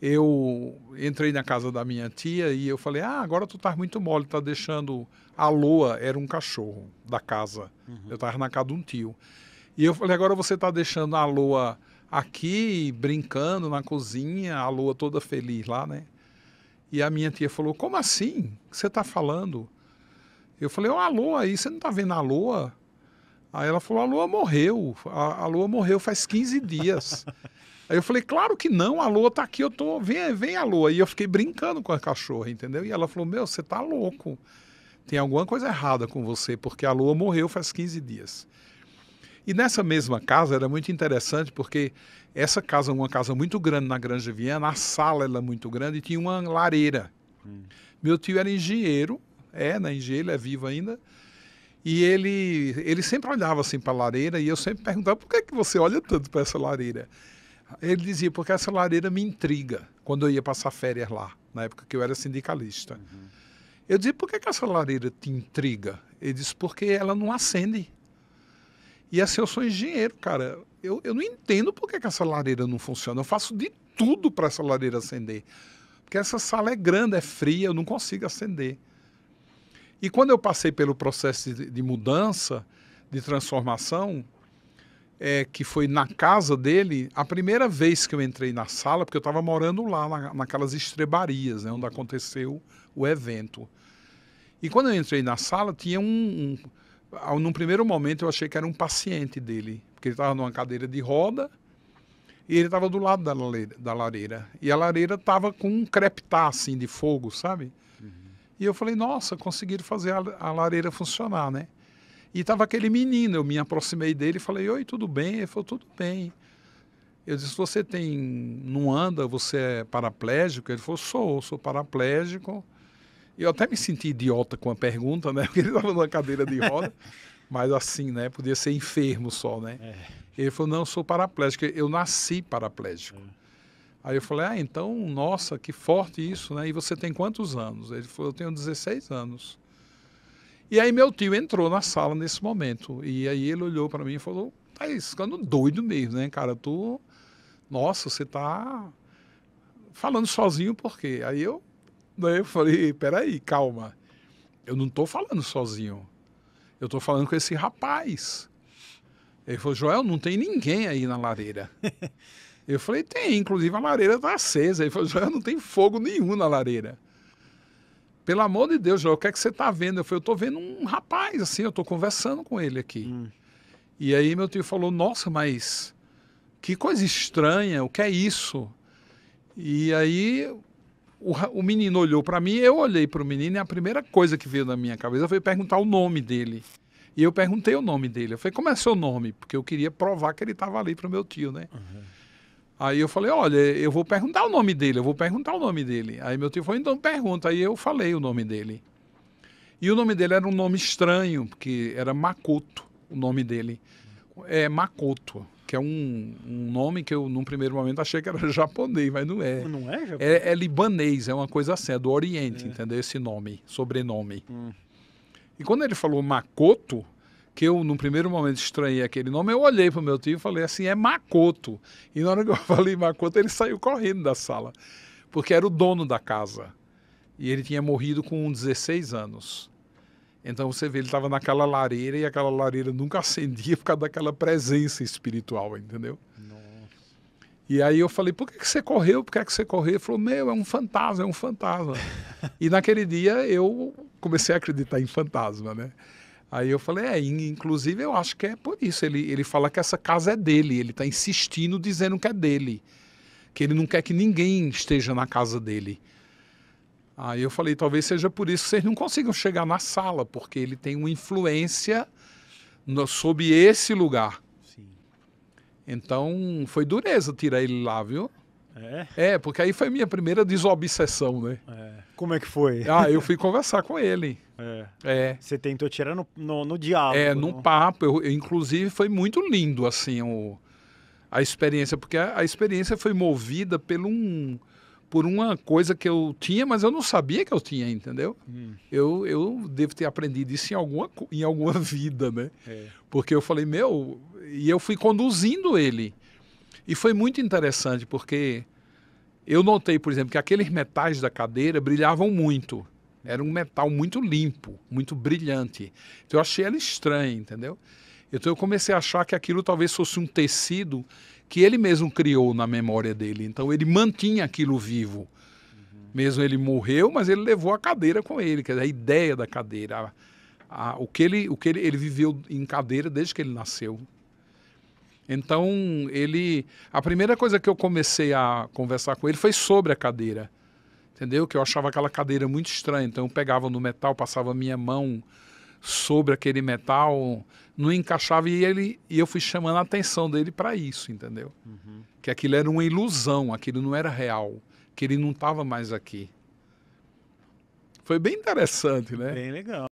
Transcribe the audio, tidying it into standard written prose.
eu entrei na casa da minha tia e eu falei, agora tu tá muito mole, tá deixando... A Loa era um cachorro da casa. Eu tava na casa de um tio. E eu falei, agora você tá deixando a Loa aqui, brincando na cozinha, a Loa toda feliz lá, né? E a minha tia falou, como assim? O que você tá falando? Eu falei, a Loa aí, você não tá vendo a Loa? Aí ela falou, a Loa morreu. A Loa morreu faz 15 dias. Aí eu falei, claro que não, a Loa tá aqui, vem a Loa. E eu fiquei brincando com a cachorra, entendeu? E ela falou, meu, você tá louco. Tem alguma coisa errada com você, porque a Loa morreu faz 15 dias. E nessa mesma casa era muito interessante, porque essa casa é uma casa muito grande na Granja Viana, a sala era muito grande e tinha uma lareira. Meu tio era engenheiro, engenheiro, ele é vivo ainda, e ele sempre olhava assim para a lareira e eu sempre perguntava, por que você olha tanto para essa lareira? Ele dizia, porque essa lareira me intriga, quando eu ia passar férias lá, na época que eu era sindicalista. Eu dizia, por que essa lareira te intriga? Ele disse, porque ela não acende. E assim, eu sou engenheiro, cara. Eu não entendo por que essa lareira não funciona. Eu faço de tudo para essa lareira acender. Porque essa sala é grande, é fria, eu não consigo acender. E quando eu passei pelo processo de mudança, de transformação, que foi na casa dele, a primeira vez que eu entrei na sala, porque eu estava morando lá, naquelas estrebarias, né, onde aconteceu o evento. E quando eu entrei na sala, tinha num primeiro momento eu achei que era um paciente dele, porque ele estava numa cadeira de roda e ele estava do lado da lareira. E a lareira estava com um crepitar assim de fogo, sabe? E eu falei, nossa, conseguiram fazer a lareira funcionar, né? E estava aquele menino, eu me aproximei dele e falei, oi, tudo bem? Ele falou, tudo bem. Eu disse, você não anda, você é paraplégico? Ele falou, sou paraplégico. Eu até me senti idiota com a pergunta, né? Porque ele estava numa cadeira de roda, mas assim, né? Podia ser enfermo só, né? Ele falou, não, eu sou paraplégico, eu nasci paraplégico. Aí eu falei, então, nossa, que forte isso, né? E você tem quantos anos? Ele falou, eu tenho 16 anos. E aí meu tio entrou na sala nesse momento, e aí ele olhou para mim e falou, tá ficando doido mesmo, né, cara? Nossa, você tá falando sozinho por quê? Aí eu falei, peraí, calma, eu não estou falando sozinho, eu estou falando com esse rapaz. Ele falou, Joel, não tem ninguém aí na lareira. Eu falei, tem, inclusive a lareira está acesa. Ele falou, Joel, não tem fogo nenhum na lareira. Pelo amor de Deus, Joel, o que é que você está vendo? Eu falei, eu estou vendo um rapaz, assim, eu estou conversando com ele aqui. E aí meu tio falou, nossa, mas que coisa estranha, o que é isso? E aí o menino olhou para mim, eu olhei para o menino e a primeira coisa que veio na minha cabeça foi perguntar o nome dele. E eu perguntei o nome dele. Eu falei, como é seu nome? Porque eu queria provar que ele estava ali para o meu tio, né? Aí eu falei, olha, eu vou perguntar o nome dele, Aí meu tio falou, então pergunta. Aí eu falei o nome dele. E o nome dele era um nome estranho, porque era Makoto, o nome dele. É Makoto, que é um nome que eu, num primeiro momento, achei que era japonês, mas não é. Não é japonês? É libanês, é uma coisa assim, é do Oriente, entendeu? Esse nome, sobrenome. E quando ele falou Makoto, que eu, num primeiro momento, estranhei aquele nome, eu olhei para o meu tio e falei assim, é Makoto. E na hora que eu falei Makoto, ele saiu correndo da sala, porque era o dono da casa. E ele tinha morrido com 16 anos. Então você vê, ele estava naquela lareira e aquela lareira nunca acendia por causa daquela presença espiritual, entendeu? Nossa. E aí eu falei, por que você correu? Por que você correu? Ele falou, meu, é um fantasma, é um fantasma. E naquele dia eu comecei a acreditar em fantasma, né? Aí eu falei, inclusive eu acho que é por isso. Ele fala que essa casa é dele, ele está insistindo dizendo que é dele, que ele não quer que ninguém esteja na casa dele. Aí eu falei, talvez seja por isso que vocês não consigam chegar na sala, porque ele tem uma influência sob esse lugar. Sim. Então foi dureza tirar ele lá, viu? É? Porque aí foi minha primeira desobsessão, né? Como é que foi? Eu fui conversar com ele. Você tentou tirar no diálogo. No papo. Inclusive foi muito lindo, assim, a experiência, porque a experiência foi movida por uma coisa que eu tinha, mas eu não sabia que eu tinha, entendeu? Eu devo ter aprendido isso em alguma vida, né? Porque eu falei, e eu fui conduzindo ele. E foi muito interessante, porque eu notei, por exemplo, que aqueles metais da cadeira brilhavam muito. Era um metal muito limpo, muito brilhante. Então eu achei ela estranha, entendeu? Então eu comecei a achar que aquilo talvez fosse um tecido que ele mesmo criou na memória dele. Então ele mantinha aquilo vivo. Mesmo ele morreu, mas ele levou a cadeira com ele, quer dizer, a ideia da cadeira. O que ele viveu em cadeira desde que ele nasceu. Então, a primeira coisa que eu comecei a conversar com ele foi sobre a cadeira, entendeu? Que eu achava aquela cadeira muito estranha. Então, eu pegava no metal, passava a minha mão sobre aquele metal, não encaixava e eu fui chamando a atenção dele para isso, entendeu? Que aquilo era uma ilusão, aquilo não era real, que ele não estava mais aqui. Foi bem interessante, né? Bem legal.